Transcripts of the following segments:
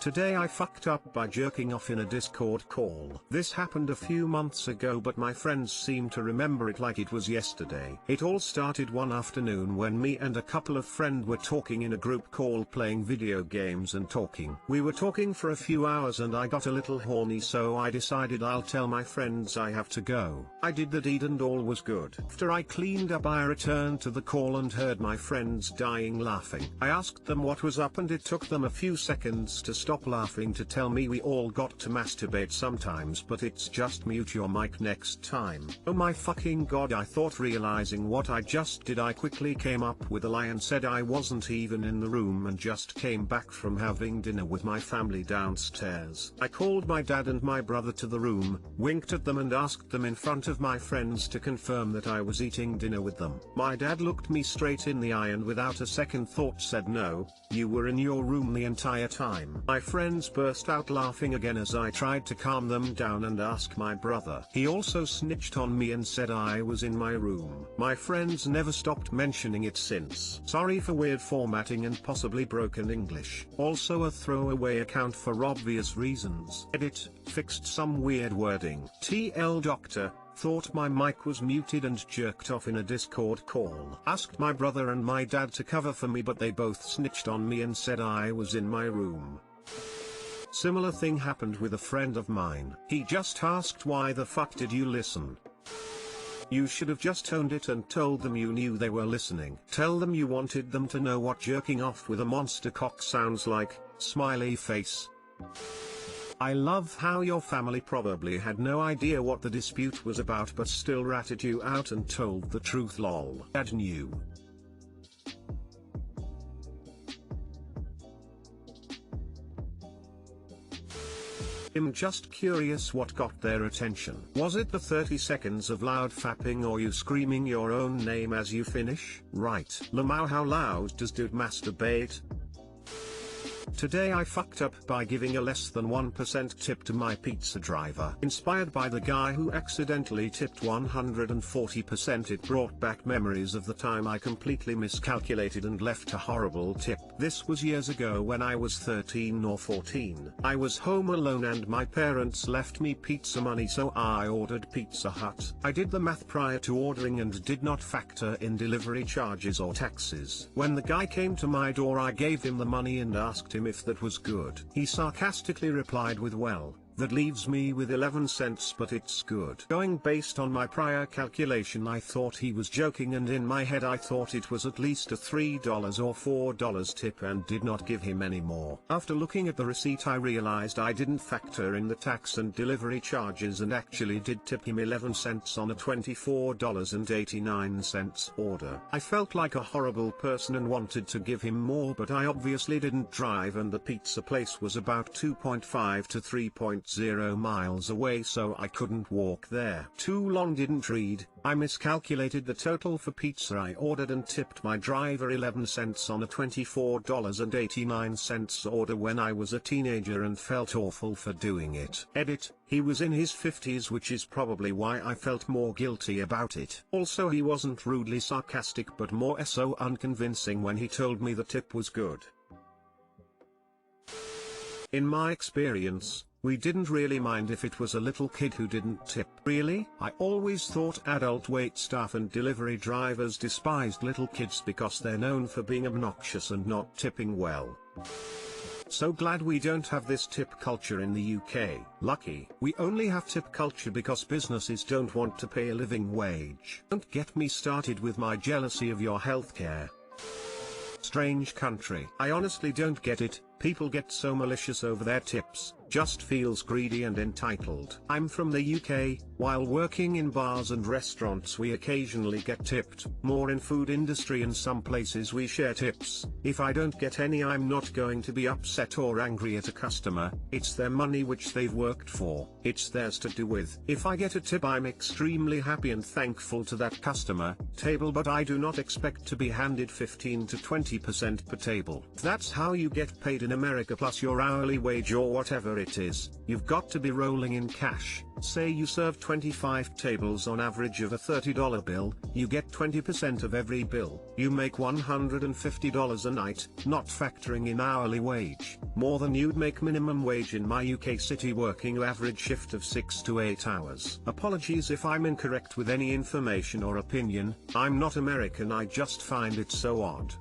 Today I fucked up by jerking off in a Discord call. This happened a few months ago, but my friends seem to remember it like it was yesterday. It all started one afternoon when me and a couple of friends were talking in a group call, playing video games and talking. We were talking for a few hours and I got a little horny, so I decided I'll tell my friends I have to go. I did the deed and all was good. After I cleaned up, I returned to the call and heard my friends dying laughing. I asked them what was up and it took them a few seconds to stop laughing to tell me we all got to masturbate sometimes, but it's just mute your mic next time. Oh my fucking god, I thought. Realizing what I just did, I quickly came up with a lie and said I wasn't even in the room and just came back from having dinner with my family downstairs. I called my dad and my brother to the room, winked at them and asked them in front of my friends to confirm that I was eating dinner with them. My dad looked me straight in the eye and without a second thought said, "No, you were in your room the entire time." My friends burst out laughing again as I tried to calm them down and ask my brother. He also snitched on me and said I was in my room. My friends never stopped mentioning it since. Sorry for weird formatting and possibly broken English. Also a throwaway account for obvious reasons. Edit, fixed some weird wording. TL Doctor, thought my mic was muted and jerked off in a Discord call. Asked my brother and my dad to cover for me, but they both snitched on me and said I was in my room. Similar thing happened with a friend of mine. He just asked, "Why the fuck did you listen?" You should have just owned it and told them you knew they were listening. Tell them you wanted them to know what jerking off with a monster cock sounds like, smiley face. I love how your family probably had no idea what the dispute was about but still ratted you out and told the truth, lol. Dad knew. I'm just curious what got their attention. Was it the 30 seconds of loud fapping or you screaming your own name as you finish? Right. Lamau, how loud does dude masturbate? Today I fucked up by giving a less than 1% tip to my pizza driver. Inspired by the guy who accidentally tipped 140%, it brought back memories of the time I completely miscalculated and left a horrible tip. This was years ago when I was 13 or 14. I was home alone and my parents left me pizza money, so I ordered Pizza Hut. I did the math prior to ordering and did not factor in delivery charges or taxes. When the guy came to my door, I gave him the money and asked him if that was good. He sarcastically replied with, "Well, that leaves me with 11 cents, but it's good." Going based on my prior calculation, I thought he was joking, and in my head I thought it was at least a $3 or $4 tip and did not give him any more. After looking at the receipt, I realized I didn't factor in the tax and delivery charges and actually did tip him 11 cents on a $24.89 order. I felt like a horrible person and wanted to give him more, but I obviously didn't drive and the pizza place was about 2.5 to 3.0 miles away, so I couldn't walk there. Too long didn't read. I miscalculated the total for pizza I ordered and tipped my driver 11 cents on a $24.89 order when I was a teenager and felt awful for doing it. Edit, he was in his 50s, which is probably why I felt more guilty about it. Also, he wasn't rudely sarcastic but more so unconvincing when he told me the tip was good. In my experience, we didn't really mind if it was a little kid who didn't tip. Really? I always thought adult wait staff and delivery drivers despised little kids because they're known for being obnoxious and not tipping well. So glad we don't have this tip culture in the UK. Lucky. We only have tip culture because businesses don't want to pay a living wage. Don't get me started with my jealousy of your healthcare. Strange country. I honestly don't get it. People get so malicious over their tips, just feels greedy and entitled. I'm from the UK, while working in bars and restaurants we occasionally get tipped, more in food industry and some places we share tips. If I don't get any, I'm not going to be upset or angry at a customer, it's their money which they've worked for. it's theirs to do with. If I get a tip, I'm extremely happy and thankful to that customer table, but I do not expect to be handed 15 to 20% per table. That's how you get paid in America, plus your hourly wage or whatever it is. You've got to be rolling in cash. Say you serve 25 tables on average of a $30 bill, you get 20% of every bill. You make $150 a night, not factoring in hourly wage, more than you'd make minimum wage in my UK city working average shift of 6 to 8 hours. Apologies if I'm incorrect with any information or opinion, I'm not American, I just find it so odd.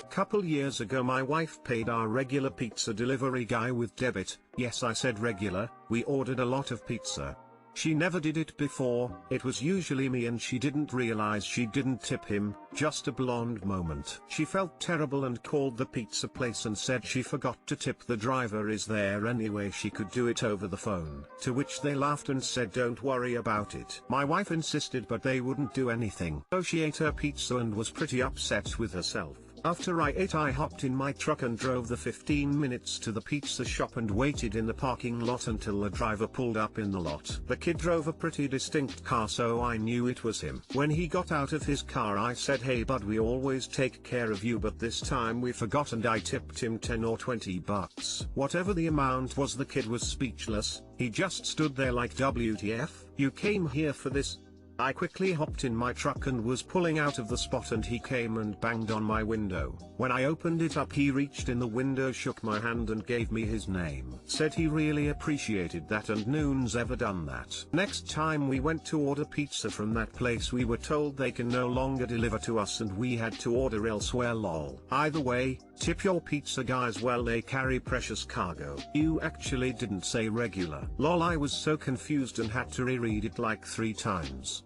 Couple years ago my wife paid our regular pizza delivery guy with debit. Yes, I said regular. We ordered a lot of pizza. She never did it before, it was usually me, and she didn't realize she didn't tip him. Just a blonde moment. She felt terrible and called the pizza place and said she forgot to tip the driver. Is there any way she could do it over the phone? To which they laughed and said don't worry about it. My wife insisted, but they wouldn't do anything. So she ate her pizza and was pretty upset with herself. After I ate, I hopped in my truck and drove the 15 minutes to the pizza shop and waited in the parking lot until the driver pulled up in the lot. The kid drove a pretty distinct car, so I knew it was him. When he got out of his car I said, hey bud, we always take care of you, but this time we forgot, and I tipped him 10 or 20 bucks. Whatever the amount was, the kid was speechless. He just stood there like, WTF, you came here for this? I quickly hopped in my truck and was pulling out of the spot, and he came and banged on my window. When I opened it up, he reached in the window, shook my hand and gave me his name. Said he really appreciated that and noon's ever done that. Next time we went to order pizza from that place, we were told they can no longer deliver to us and we had to order elsewhere. Lol. Either way, tip your pizza guys well, they carry precious cargo. You actually didn't say regular. Lol, I was so confused and had to reread it like 3 times.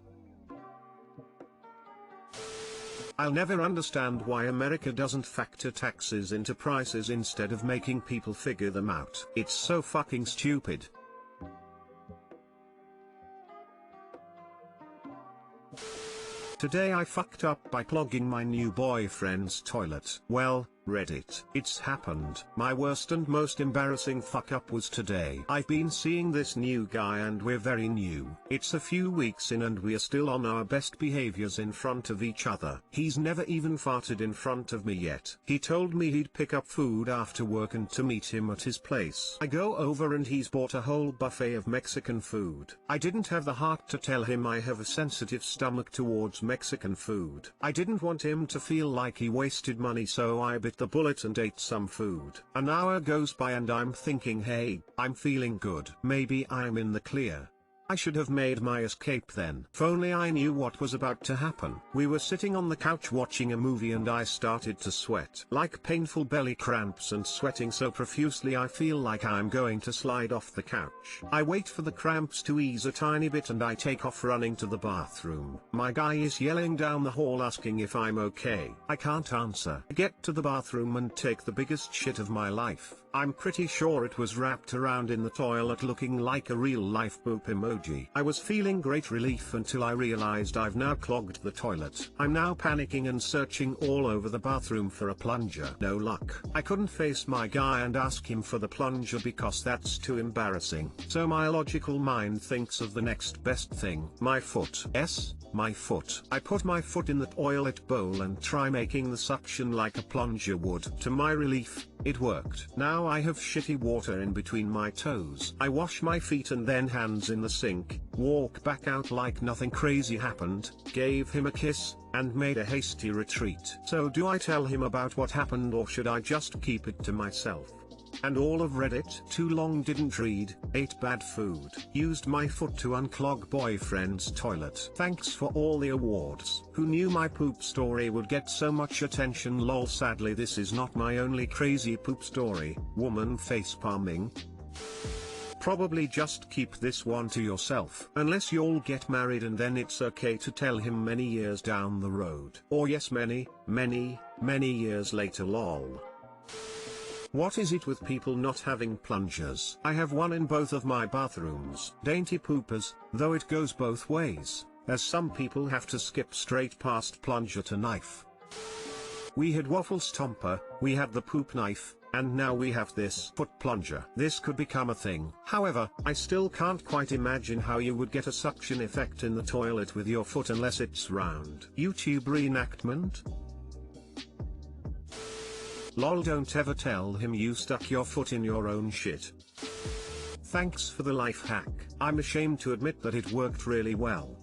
I'll never understand why America doesn't factor taxes into prices instead of making people figure them out. It's so fucking stupid. Today I fucked up by clogging my new boyfriend's toilet. Well, Reddit. It's happened. My worst and most embarrassing fuck up was today. I've been seeing this new guy and we're very new. It's a few weeks in and we're still on our best behaviors in front of each other. He's never even farted in front of me yet. He told me he'd pick up food after work and to meet him at his place. I go over and he's bought a whole buffet of Mexican food. I didn't have the heart to tell him I have a sensitive stomach towards Mexican food. I didn't want him to feel like he wasted money, so I bit the bullet and ate some food. An hour goes by and I'm thinking, hey, I'm feeling good. Maybe I'm in the clear. I should have made my escape then. If only I knew what was about to happen. We were sitting on the couch watching a movie and I started to sweat. Like painful belly cramps and sweating so profusely I feel like I'm going to slide off the couch. I wait for the cramps to ease a tiny bit and I take off running to the bathroom. My guy is yelling down the hall asking if I'm okay. I can't answer. I get to the bathroom and take the biggest shit of my life. I'm pretty sure it was wrapped around in the toilet looking like a real life poop emoji. I was feeling great relief until I realized I've now clogged the toilet. I'm now panicking and searching all over the bathroom for a plunger. No luck. I couldn't face my guy and ask him for the plunger because that's too embarrassing. So my logical mind thinks of the next best thing. My foot. Yes, my foot. I put my foot in the toilet bowl and try making the suction like a plunger would. To my relief, it worked. Now I have shitty water in between my toes. I wash my feet and then hands in the sink, walk back out like nothing crazy happened, gave him a kiss, and made a hasty retreat. So do I tell him about what happened or should I just keep it to myself? And all of Reddit. Too long, didn't read, ate bad food, used my foot to unclog boyfriend's toilet. Thanks for all the awards. Who knew my poop story would get so much attention? Lol. Sadly this is not my only crazy poop story. Woman face palming. Probably just keep this one to yourself. Unless y'all get married and then it's okay to tell him many years down the road. Or yes, many years later. Lol. What is it with people not having plungers? I have one in both of my bathrooms. Dainty poopers, though it goes both ways, as some people have to skip straight past plunger to knife. We had waffle stomper, we had the poop knife, And now we have this foot plunger. This could become a thing. However, I still can't quite imagine how you would get a suction effect in the toilet with your foot unless it's round. YouTube reenactment? Lol, don't ever tell him you stuck your foot in your own shit. Thanks for the life hack. I'm ashamed to admit that it worked really well.